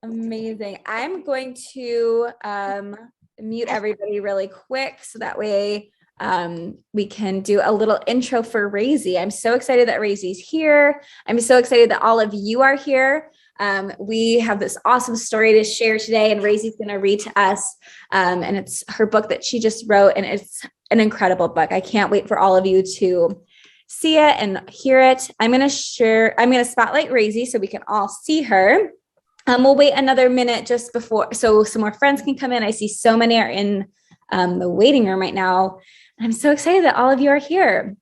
Amazing. I'm going to mute everybody really quick so that way we can do a little intro for Raizy. I'm so excited that Raizy's here. I'm so excited that all of you are here. We have this awesome story to share today, and Raizy's going to read to us. And it's her book that she just wrote, and it's an incredible book. I can't wait for all of you to see it and hear it. I'm going to spotlight Raizy so we can all see her. We'll wait another minute just before, so some more friends can come in. I see so many are in the waiting room right now. I'm so excited that all of you are here.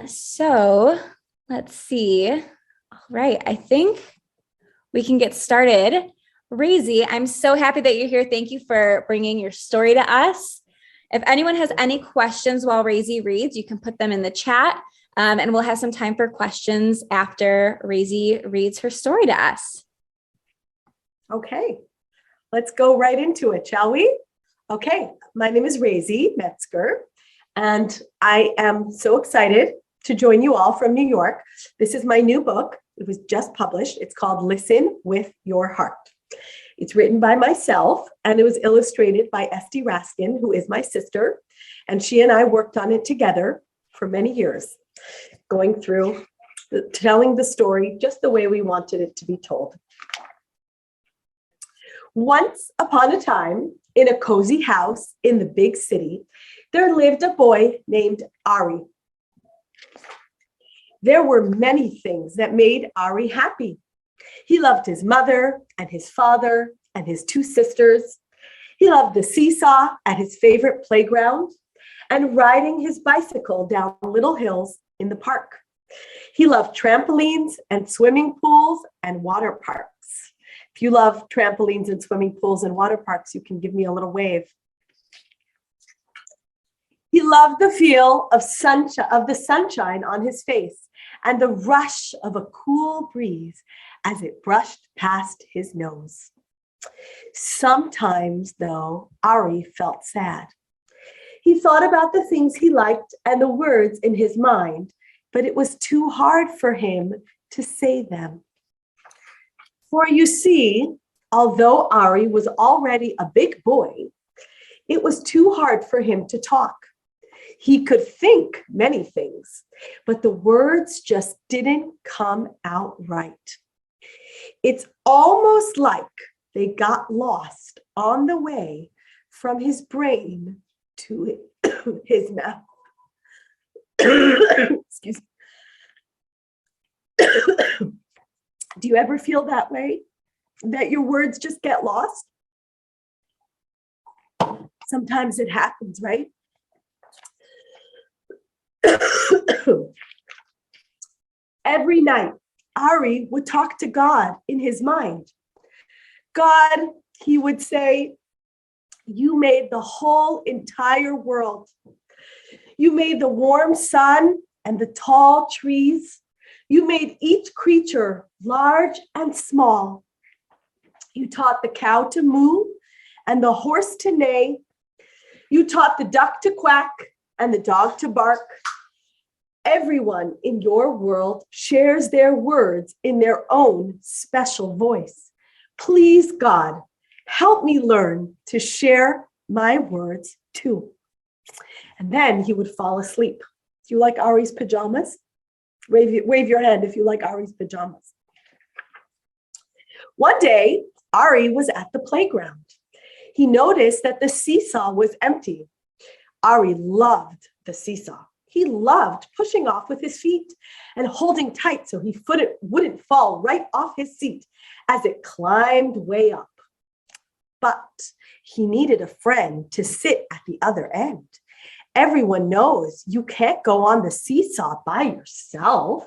So let's see. All right, I think we can get started. Raizy, I'm so happy that you're here. Thank you for bringing your story to us. If anyone has any questions while Raizy reads, you can put them in the chat, and we'll have some time for questions after Raizy reads her story to us. Okay, let's go right into it, shall we? Okay, my name is Raizy Metzger, and I am so excited to join you all from New York. This is my new book. It was just published. It's called Listen with Your Heart. It's written by myself, and it was illustrated by Esty Raskin, who is my sister, and she and I worked on it together for many years, going through telling the story just the way we wanted it to be told. Once upon a time, in a cozy house in the big city, there lived a boy named Ari. There were many things that made Ari happy. He loved his mother and his father and his two sisters. He loved the seesaw at his favorite playground and riding his bicycle down little hills in the park. He loved trampolines and swimming pools and water parks. If you love trampolines and swimming pools and water parks, you can give me a little wave. He loved the feel of the sunshine on his face and the rush of a cool breeze as it brushed past his nose. Sometimes, though, Ari felt sad. He thought about the things he liked and the words in his mind, but it was too hard for him to say them. For you see, although Ari was already a big boy, it was too hard for him to talk. He could think many things, but the words just didn't come out right. It's almost like they got lost on the way from his brain to his mouth. Excuse me. Do you ever feel that way? That your words just get lost? Sometimes it happens, right? Every night, Ari would talk to God in his mind. God, he would say, you made the whole entire world. You made the warm sun and the tall trees. You made each creature large and small. You taught the cow to moo and the horse to neigh. You taught the duck to quack and the dog to bark. Everyone in your world shares their words in their own special voice. Please, God, help me learn to share my words too. And then he would fall asleep. Do you like Ari's pajamas? Wave your hand if you like Ari's pajamas. One day, Ari was at the playground. He noticed that the seesaw was empty. Ari loved the seesaw. He loved pushing off with his feet and holding tight so he wouldn't fall right off his seat as it climbed way up. But he needed a friend to sit at the other end. Everyone knows you can't go on the seesaw by yourself.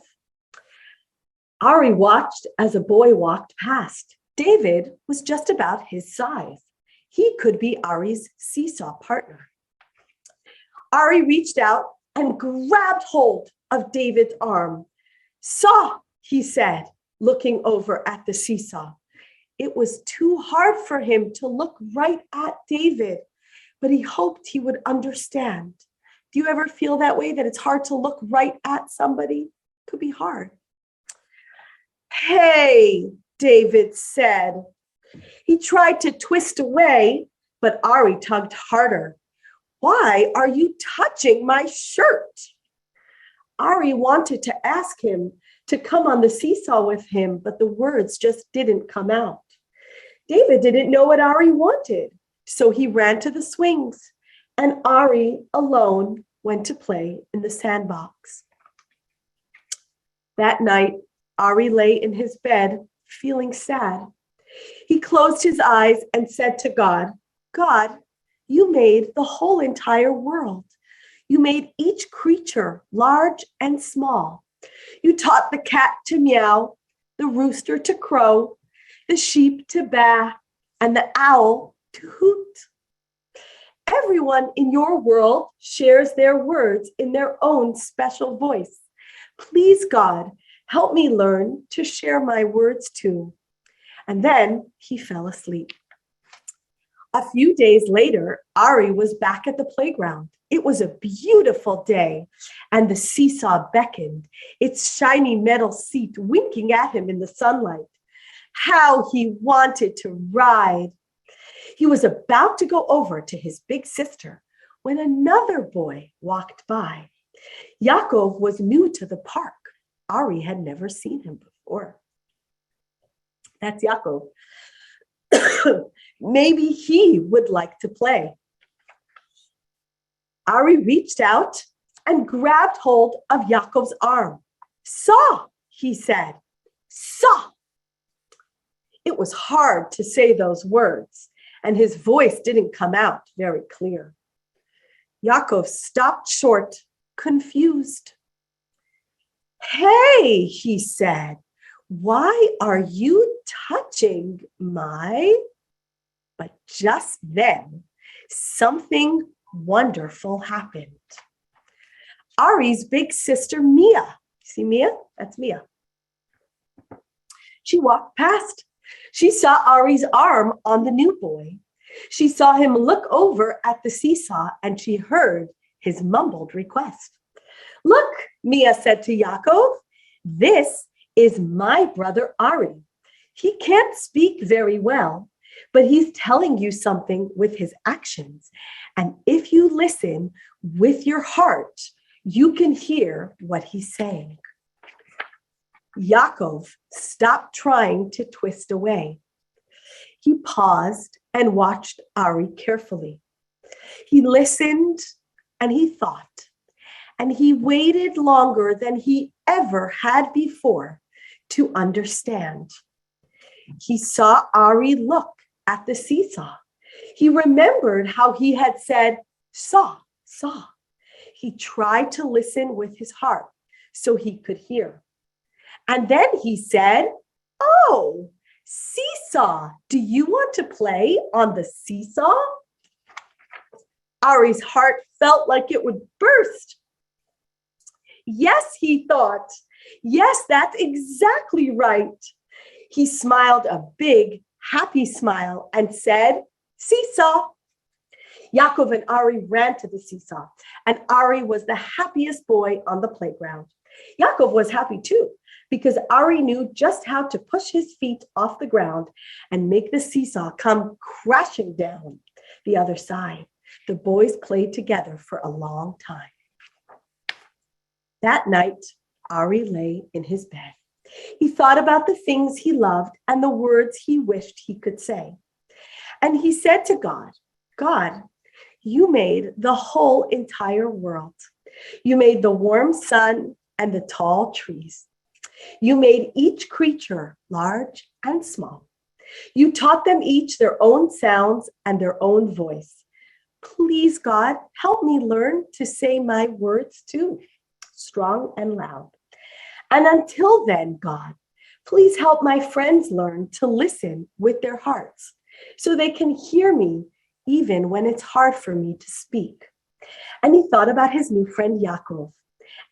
Ari watched as a boy walked past. David was just about his size. He could be Ari's seesaw partner. Ari reached out and grabbed hold of David's arm. Saw, he said, looking over at the seesaw. It was too hard for him to look right at David, but he hoped he would understand. Do you ever feel that way, that it's hard to look right at somebody? It could be hard. Hey, David said, He tried to twist away, but Ari tugged harder. Why are you touching my shirt? Ari wanted to ask him to come on the seesaw with him, but the words just didn't come out. David didn't know what Ari wanted, so he ran to the swings, and Ari alone went to play in the sandbox. That night, Ari lay in his bed, feeling sad. He closed his eyes and said to God, God, you made the whole entire world. You made each creature, large and small. You taught the cat to meow, the rooster to crow, the sheep to baa, and the owl to hoot. Everyone in your world shares their words in their own special voice. Please, God, help me learn to share my words too. And then he fell asleep. A few days later, Ari was back at the playground. It was a beautiful day, and the seesaw beckoned, its shiny metal seat winking at him in the sunlight. How he wanted to ride. He was about to go over to his big sister when another boy walked by. Yaakov was new to the park. Ari had never seen him before. That's Yaakov. Maybe he would like to play. Ari reached out and grabbed hold of Yaakov's arm. Saw, he said, saw. It was hard to say those words, and his voice didn't come out very clear. Yaakov stopped short, confused. Hey, he said, why are you touching my... But just then, something wonderful happened. Ari's big sister, Mia. See Mia? That's Mia. She walked past. She saw Ari's arm on the new boy. She saw him look over at the seesaw, and she heard his mumbled request. Look, Mia said to Yaakov, this is my brother Ari. He can't speak very well, but he's telling you something with his actions. And if you listen with your heart, you can hear what he's saying. Yaakov stopped trying to twist away. He paused and watched Ari carefully. He listened and he thought, and he waited longer than he ever had before to understand. He saw Ari look at the seesaw. He remembered how he had said, saw, saw. He tried to listen with his heart so he could hear. And then he said, oh, seesaw, do you want to play on the seesaw? Ari's heart felt like it would burst. Yes, he thought. Yes, that's exactly right. He smiled a big, happy smile and said, seesaw. Yaakov and Ari ran to the seesaw, and Ari was the happiest boy on the playground. Yaakov was happy too, because Ari knew just how to push his feet off the ground and make the seesaw come crashing down the other side. The boys played together for a long time. That night, Ari lay in his bed. He thought about the things he loved and the words he wished he could say. And he said to God, God, you made the whole entire world. You made the warm sun and the tall trees. You made each creature, large and small. You taught them each their own sounds and their own voice. Please, God, help me learn to say my words too, strong and loud. And until then, God, please help my friends learn to listen with their hearts so they can hear me even when it's hard for me to speak. And he thought about his new friend Yaakov,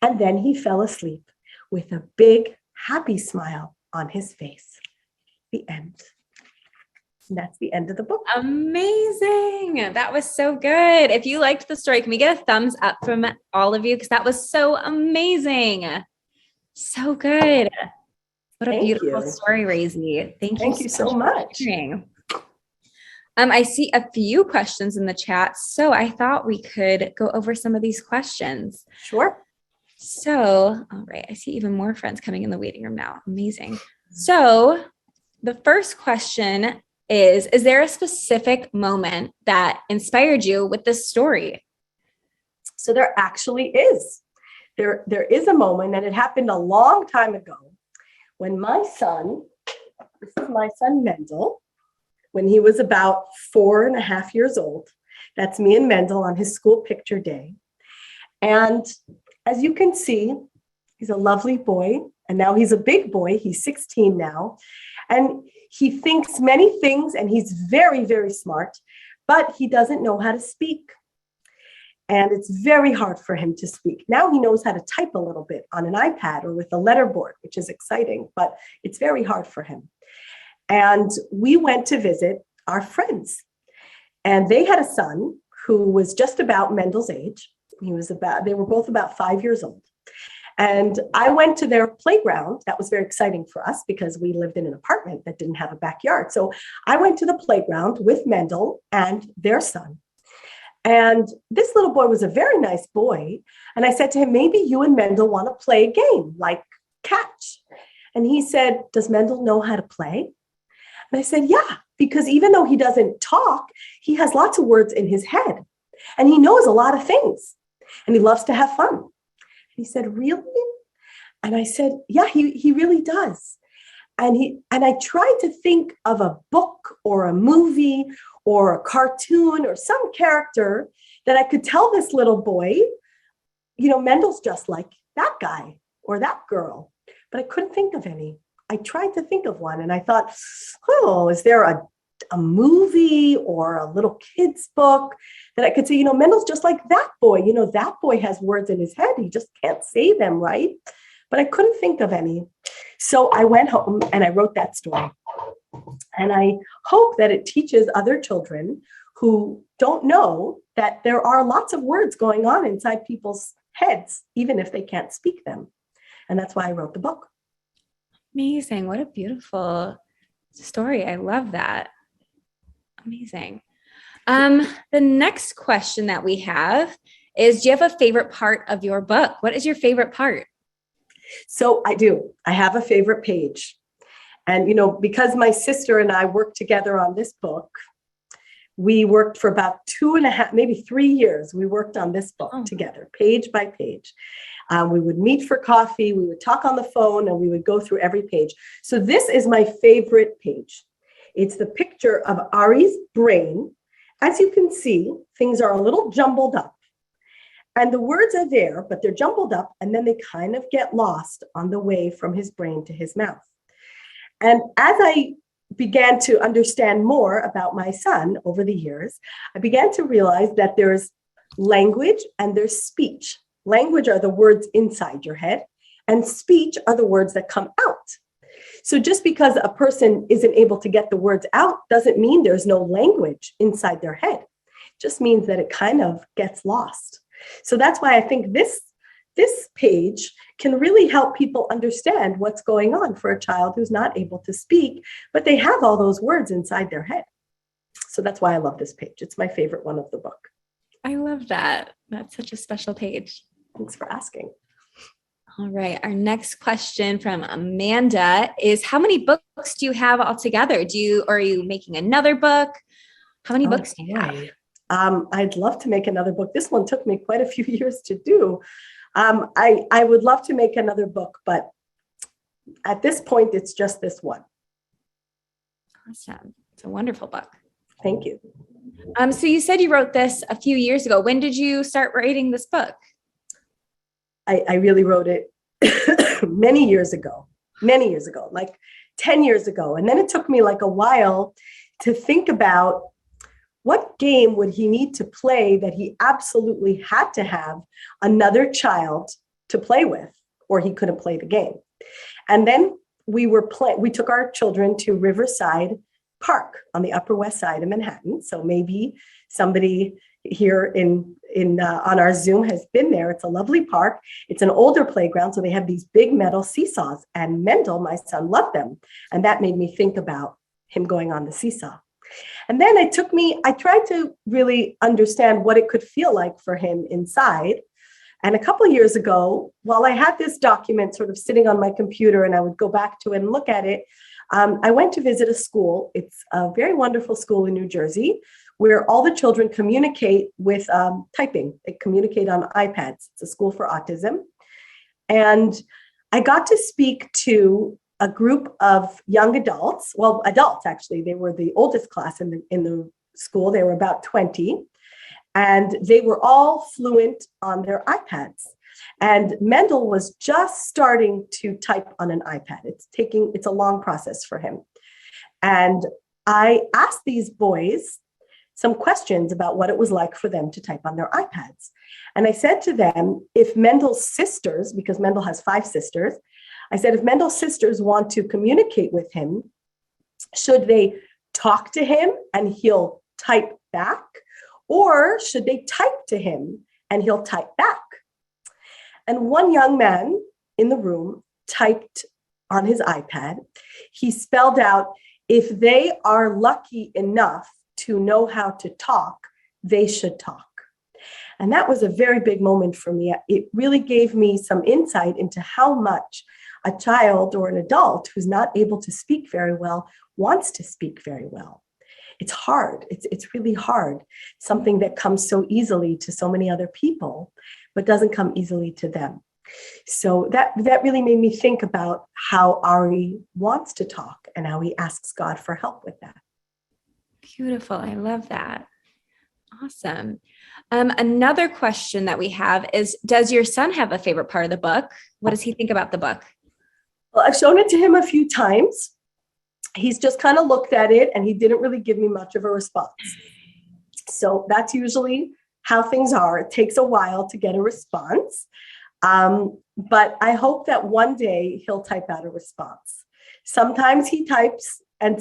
and then he fell asleep with a big, happy smile on his face. The end. And that's the end of the book. Amazing. That was so good. If you liked the story, can we get a thumbs up from all of you? Because that was so amazing. So good. What a beautiful story, Raizy. Thank you so much. For sharing. I see a few questions in the chat, so I thought we could go over some of these questions. Sure. So, all right, I see even more friends coming in the waiting room now. Amazing. So the first question is there a specific moment that inspired you with this story? So there actually is. There is a moment, and it happened a long time ago when my son, this is my son Mendel, when he was about 4.5 years old. That's me and Mendel on his school picture day. And as you can see, he's a lovely boy. And now he's a big boy. He's 16 now. And he thinks many things, and he's very, very smart, but he doesn't know how to speak. And it's very hard for him to speak. Now he knows how to type a little bit on an iPad or with a letterboard, which is exciting, but it's very hard for him. And we went to visit our friends. And they had a son who was just about Mendel's age. They were both about 5 years old. And I went to their playground. That was very exciting for us because we lived in an apartment that didn't have a backyard. So I went to the playground with Mendel and their son. And this little boy was a very nice boy. And I said to him, maybe you and Mendel want to play a game like catch. And he said, does Mendel know how to play? And I said, yeah, because even though he doesn't talk, he has lots of words in his head. And he knows a lot of things. And he loves to have fun. And he said, really? And I said, yeah, he really does. And I tried to think of a book or a movie or a cartoon or some character that I could tell this little boy, Mendel's just like that guy or that girl, but I couldn't think of any. I tried to think of one and I thought, is there a movie or a little kid's book that I could say, Mendel's just like that boy. That boy has words in his head. He just can't say them, right? But I couldn't think of any. So I went home and I wrote that story. And I hope that it teaches other children who don't know that there are lots of words going on inside people's heads, even if they can't speak them. And that's why I wrote the book. Amazing. What a beautiful story. I love that. Amazing. The next question that we have is, do you have a favorite part of your book? What is your favorite part? So I do. I have a favorite page. And, because my sister and I worked together on this book, we worked for about 2.5, maybe 3 years. We worked on this book together, page by page. We would meet for coffee, we would talk on the phone, and we would go through every page. So this is my favorite page. It's the picture of Ari's brain. As you can see, things are a little jumbled up. And the words are there, but they're jumbled up, and then they kind of get lost on the way from his brain to his mouth. And as I began to understand more about my son over the years, I began to realize that there's language and there's speech. Language are the words inside your head, and speech are the words that come out. So just because a person isn't able to get the words out doesn't mean there's no language inside their head. It just means that it kind of gets lost. So that's why I think this page can really help people understand what's going on for a child who's not able to speak, but they have all those words inside their head. So that's why I love this page. It's my favorite one of the book. I love that. That's such a special page. Thanks for asking. All right. Our next question from Amanda is, how many books do you have altogether? Are you making another book? How many books do you have? I'd love to make another book. This one took me quite a few years to do. I would love to make another book, but at this point, it's just this one. Awesome. It's a wonderful book. Thank you. So you said you wrote this a few years ago. When did you start writing this book? I really wrote it many years ago, like 10 years ago. And then it took me like a while to think about what game would he need to play that he absolutely had to have another child to play with, or he couldn't play the game. And then we took our children to Riverside Park on the Upper West Side of Manhattan. So maybe somebody here on our Zoom has been there. It's a lovely park. It's an older playground. So they have these big metal seesaws, and Mendel, my son, loved them. And that made me think about him going on the seesaw. And then I tried to really understand what it could feel like for him inside. And a couple of years ago, while I had this document sort of sitting on my computer and I would go back to it and look at it, I went to visit a school. It's a very wonderful school in New Jersey where all the children communicate with typing. They communicate on iPads. It's a school for autism. And I got to speak to a group of young adults, well, adults actually. They were the oldest class in the school. They were about 20. And they were all fluent on their iPads. And Mendel was just starting to type on an iPad. It's a long process for him. And I asked these boys some questions about what it was like for them to type on their iPads. And I said to them, if Mendel's sisters, because Mendel has 5 sisters, I said, if Mendel's sisters want to communicate with him, should they talk to him and he'll type back? Or should they type to him and he'll type back? And one young man in the room typed on his iPad. He spelled out, if they are lucky enough to know how to talk, they should talk. And that was a very big moment for me. It really gave me some insight into how much a child or an adult who's not able to speak very well wants to speak very well. It's hard. It's really hard. Something that comes so easily to so many other people, but doesn't come easily to them. So that really made me think about how Ari wants to talk and how he asks God for help with that. Beautiful. I love that. Awesome. Another question that we have is, does your son have a favorite part of the book? What does he think about the book? Well, I've shown it to him a few times. He's just kind of looked at it and he didn't really give me much of a response. So that's usually how things are. It takes a while to get a response. But I hope that one day he'll type out a response. Sometimes he types and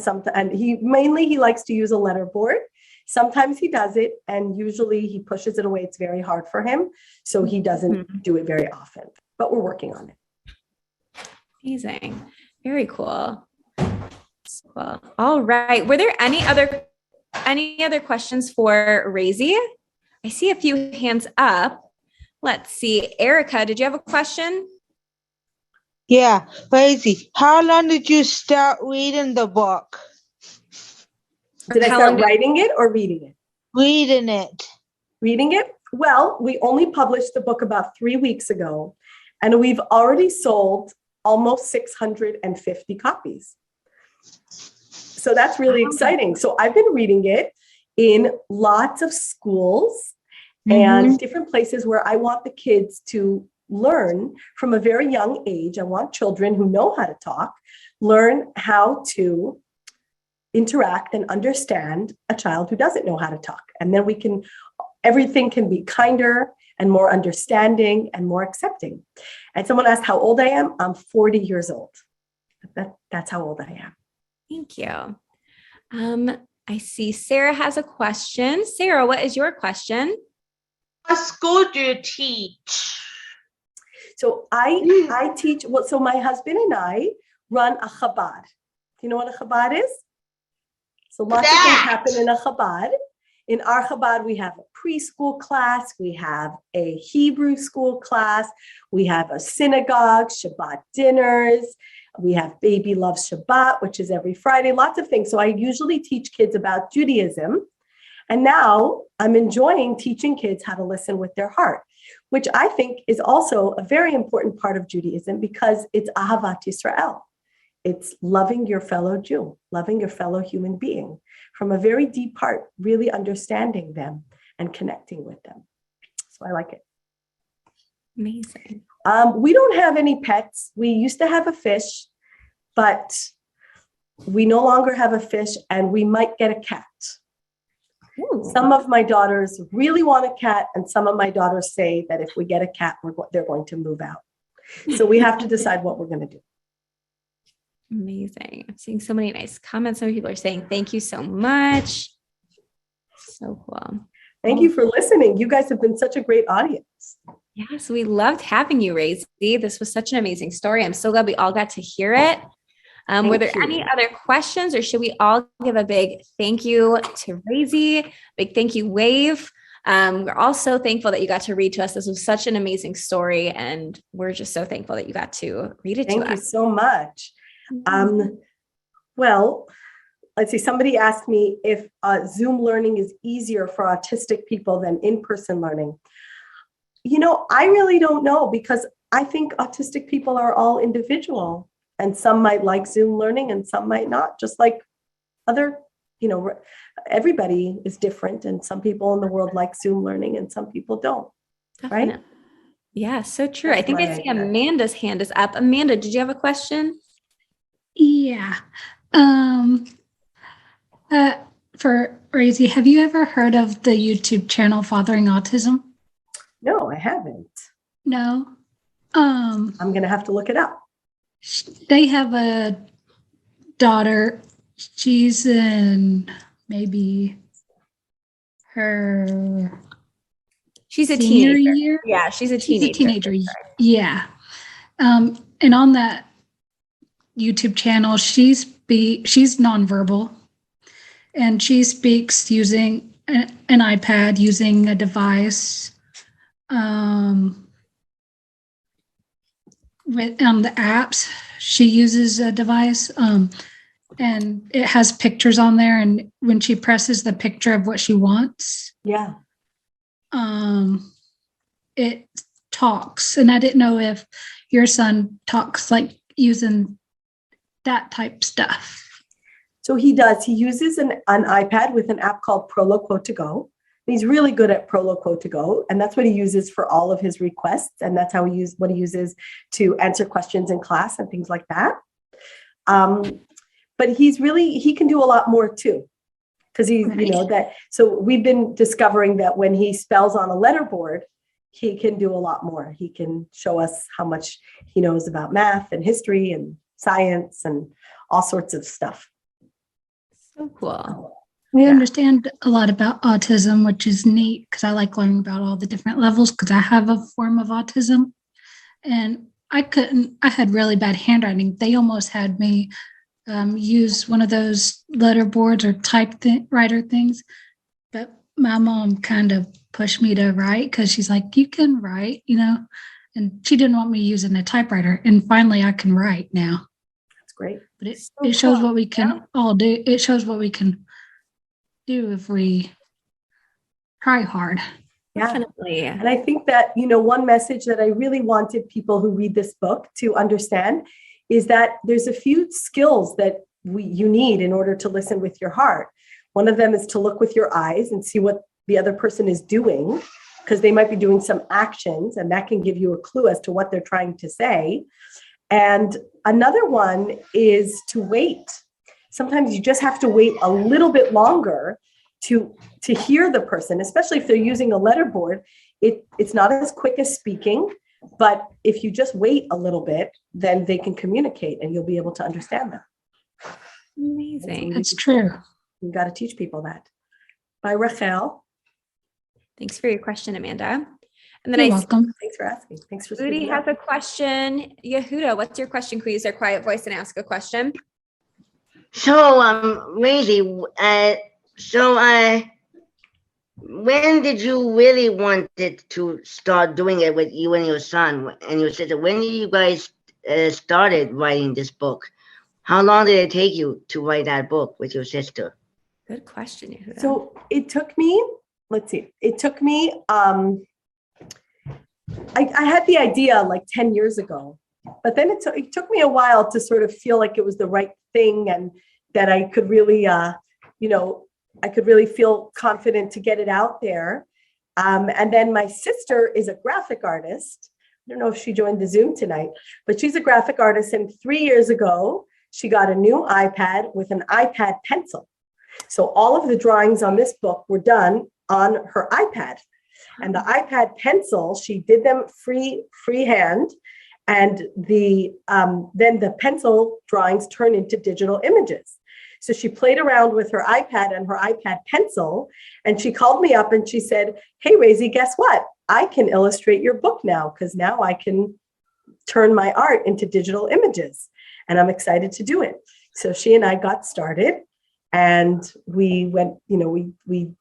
he likes to use a letterboard. Sometimes he does it and usually he pushes it away. It's very hard for him. So he doesn't do it very often, but we're working on it. Amazing. Very cool. Cool. All right. Were there any other questions for Raizy? I see a few hands up. Let's see. Erica, did you have a question? Yeah, Raizy, how long did you start reading the book? Did I start writing it or reading it? Reading it. Reading it? Well, we only published the book about 3 weeks ago, and we've already sold almost 650 copies. So that's really exciting. So I've been reading it in lots of schools and different places where I want the kids to learn from a very young age. I want children who know how to talk, learn how to interact and understand a child who doesn't know how to talk. And then everything can be kinder and more understanding and more accepting. And someone asked how old I am. I'm 40 years old. That's how old I am. Thank you. I see Sarah has a question. Sarah, what is your question? What school do you teach? So I teach, so my husband and I run a Chabad. Do you know what a Chabad is? So lots of things happen in a Chabad. In our Chabad, we have a preschool class, we have a Hebrew school class, we have a synagogue, Shabbat dinners, we have Baby Loves Shabbat, which is every Friday, lots of things. So I usually teach kids about Judaism. And now I'm enjoying teaching kids how to listen with their heart, which I think is also a very important part of Judaism because it's Ahavat Yisrael. It's loving your fellow Jew, loving your fellow human being from a very deep heart, really understanding them and connecting with them. So I like it. Amazing. We don't have any pets. We used to have a fish, but we no longer have a fish and we might get a cat. Ooh. Some of my daughters really want a cat and some of my daughters say that if we get a cat, they're going to move out. So we have to decide what we're going to do. Amazing. I'm seeing so many nice comments. So many people are saying, thank you so much. So cool. Thank you for listening. You guys have been such a great audience. Yes, we loved having you, Raizy. This was such an amazing story. I'm so glad we all got to hear it. Were there Thank any you. other questions, or should we all give a big thank you to Raizy, big thank you wave? We're all so thankful that you got to read to us. This was such an amazing story, and we're just so thankful that you got to read it to Thank you us. so much. Well, let's see, somebody asked me if Zoom learning is easier for autistic people than in-person learning. I really don't know, because I think autistic people are all individual, and some might like Zoom learning and some might not, just like other, everybody is different, and some people in the world like Zoom learning and some people don't. Definitely. Right? Yeah, so true. That's I think my I see idea. Amanda's hand is up. Amanda, did you have a question? Yeah. For Raizy, have you ever heard of the YouTube channel Fathering Autism? No, I haven't. No. I'm going to have to look it up. They have a daughter. She's in maybe her She's a senior teenager. year. Yeah, she's a She's teenager. a teenager. Yeah. And on that YouTube channel, she's nonverbal, and she speaks using an iPad, using a device. With the apps, she uses a device, and it has pictures on there. And when she presses the picture of what she wants, Yeah. it talks. And I didn't know if your son talks like using that type stuff. So he does. He uses an iPad with an app called Proloquo to Go. He's really good at Proloquo to Go, and that's what he uses for all of his requests, and that's how he uses to answer questions in class and things like that. But he can do a lot more too, because he's that. So we've been discovering that when he spells on a letterboard, he can do a lot more. He can show us how much he knows about math and history and science and all sorts of stuff. So cool. We understand a lot about autism, which is neat, because I like learning about all the different levels, because I have a form of autism. And I had really bad handwriting. They almost had me use one of those letterboards or writer things. But my mom kind of pushed me to write, because she's like, you can write, and she didn't want me using a typewriter. And finally I can write now. That's great. But it shows what we can all do. It shows what we can do if we try hard. Yeah. Definitely. And I think that, one message that I really wanted people who read this book to understand is that there's a few skills that you need in order to listen with your heart. One of them is to look with your eyes and see what the other person is doing, because they might be doing some actions, and that can give you a clue as to what they're trying to say. And another one is to wait. Sometimes you just have to wait a little bit longer to hear the person, especially if they're using a letterboard. It's not as quick as speaking, but if you just wait a little bit, then they can communicate and you'll be able to understand them. Amazing. That's true. You've got to teach people that. By Rachel. Thanks for your question, Amanda. And then You're welcome. Thanks for asking. Thanks for Udi speaking has up. a question. Yehuda, what's your question? Can you use their quiet voice and ask a question? So, Raizy, when did you really wanted to start doing it with you and your son and your sister? When did you guys started writing this book? How long did it take you to write that book with your sister? Good question, Yehuda. So it took me, I had the idea like 10 years ago, but then it took me a while to sort of feel like it was the right thing, and that I could really, I could really feel confident to get it out there. And then my sister is a graphic artist. I don't know if she joined the Zoom tonight, but she's a graphic artist. And 3 years ago, she got a new iPad with an iPad pencil. So all of the drawings on this book were done on her iPad. And the iPad pencil, she did them freehand. And then the pencil drawings turn into digital images. So she played around with her iPad and her iPad pencil, and she called me up and she said, hey, Raizy, guess what? I can illustrate your book now, because now I can turn my art into digital images. and I'm excited to do it. So she and I got started, and we went, we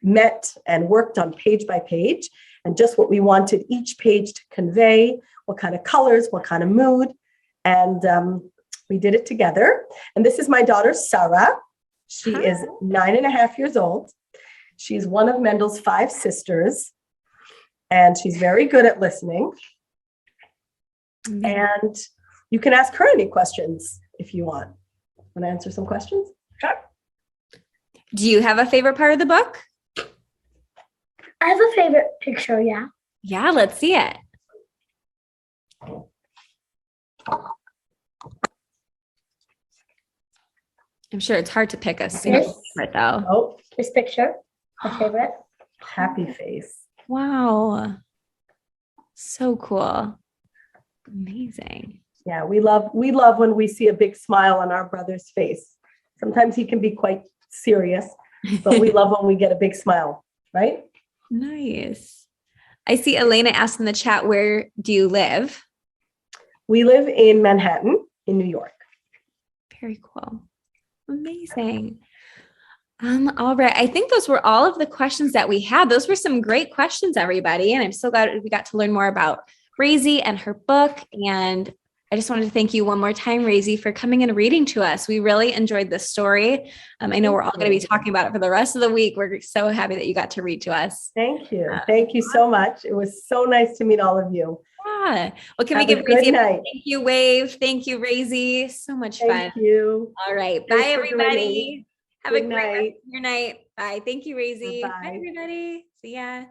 met and worked on page by page, and just what we wanted each page to convey, what kind of colors, what kind of mood. And we did it together. And this is my daughter, Sarah. She is 9.5 years old. She's one of Mendel's 5 sisters, and she's very good at listening. And you can ask her any questions if you want. Want to answer some questions? Sure. Do you have a favorite part of the book? I have a favorite picture, yeah. Yeah, let's see it. I'm sure it's hard to pick a single favorite though. Oh, This picture, my favorite. happy face. Wow. So cool. Amazing. Yeah, we love when we see a big smile on our brother's face. Sometimes he can be quite serious, but we love when we get a big smile, right? Nice. I see Elena asked in the chat, where do you live? We live in Manhattan, in New York. Very cool. Amazing. All right. I think those were all of the questions that we had. Those were some great questions, everybody. And I'm so glad we got to learn more about Raizy and her book. And I just wanted to thank you one more time, Raizy, for coming and reading to us. We really enjoyed this story. I know we're all going to be talking about it for the rest of the week. We're so happy that you got to read to us. Thank you. Thank you so much. It was so nice to meet all of you. Yeah. Well, can Have we a give good Raizy a night. thank you wave? Thank you, Raizy. So much fun. Thank you. All right. Thanks Bye, for joining. everybody. Have Good a great rest night. of your night. Bye. Thank you, Raizy. Bye, Bye-bye. everybody. See ya.